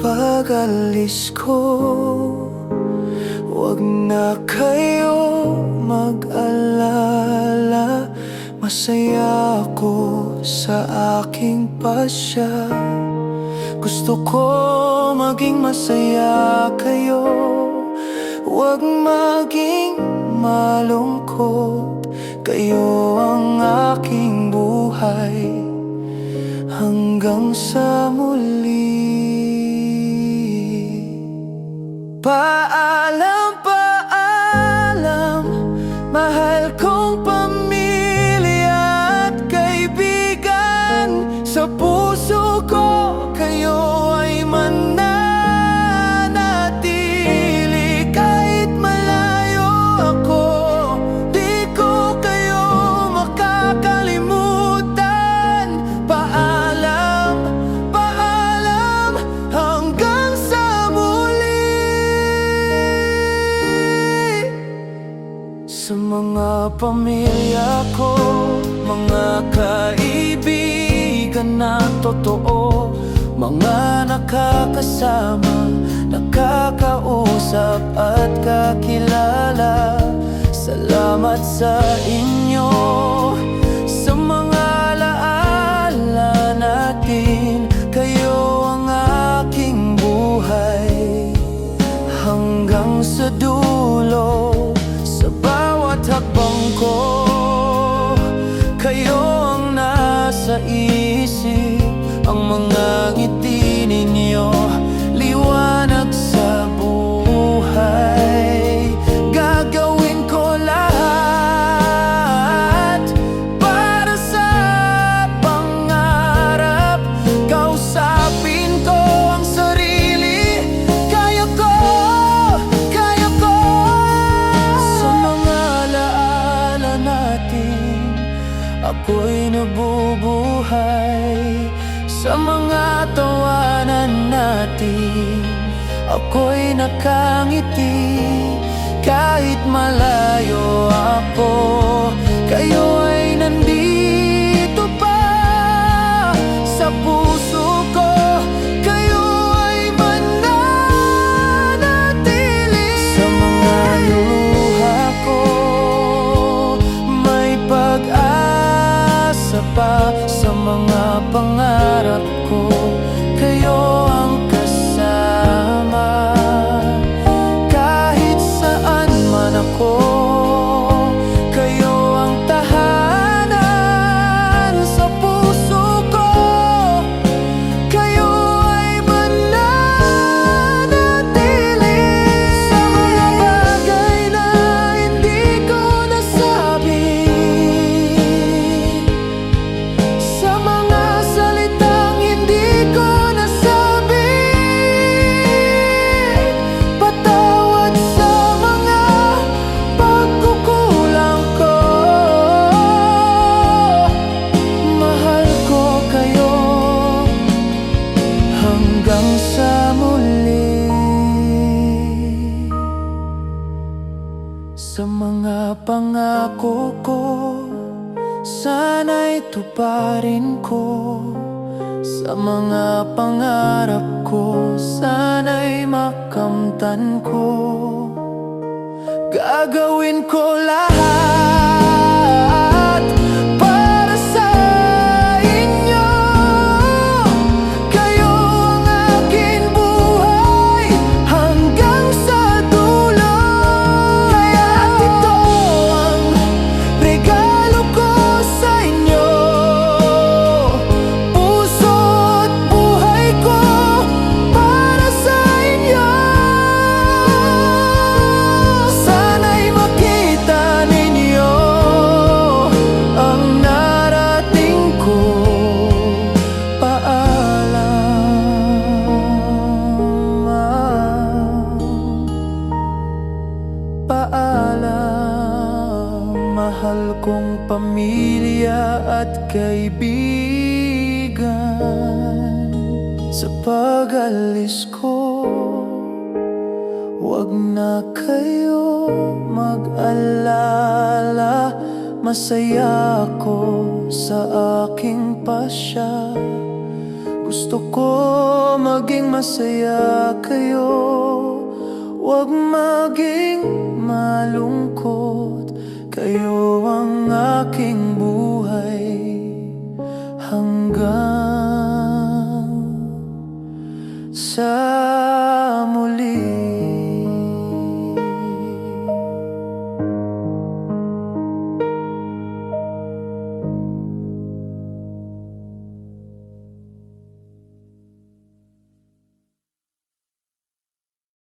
pag-alis ko, huwag na kayo mag-alala. Masaya ako sa aking pasya. Gusto ko maging masaya kayo, huwag maging malungkot. Kayo ang aking buhay hanggang sa muli. Paalam, paalam, mahal kong pamilya at kaibigan. Sa puso ko kayo ay mananatili. Kahit malayo ako, di ko kayo makakalimutan. Paalam, paalam, hanggang sa muli. Sa mga pamilya ko, mga kaibigan na totoo, mga nakakasama, nakakausap at kakilala, salamat sa inyo. Sa mga alaala natin, kayo ang aking buhay hanggang sa dulo. Sa bawat hakbang ko, kayo ang nasa isip. Ang mga ngiti ninyo, liwanag sa buhay. Gagawin ko lahat para sa pangarap. Kausapin ko ang sarili, kaya ko, kaya ko. Sa mga alaala natin, ako'y nabubuhay. Sa mga tawanan natin, ako'y nakangiti. Kahit malayo ako, kayo ay nandito pa. Sa puso ko, kayo ay mananatili. Sa mga luha ko, may pag-asa pa. Sa mga pangarap ko, kayo ang kasama. Kahit saan man ako, kayo ang tahanan. Sa puso ko, kayo ay mananatili. Sa mga bagay na hindi ko nasabi, sa mga salitang hindi ko nasabi, patawad sa mga pagkukulang ko. Mahal ko kayo hanggang sa muli. Sa mga pangako ko, sana'y tuparin ko. Sa mga pangarap ko, sana'y makamtan ko. Gagawin ko lahat para sa inyo. Kayo ang aking buhay hanggang sa dulo. Kaya't ito ang regalo ko sa inyo. Puso't buhay ko para sa inyo. Sana'y makita ninyo ang narating ko. Paalam, paalam, mahal kong pamilya at kaibigan. Sa pag-alis ko, huwag na kayo mag-alala. Masaya ako sa aking pasya. Gusto ko maging masaya kayo, huwag maging malungkot. Kayo ang aking buhay.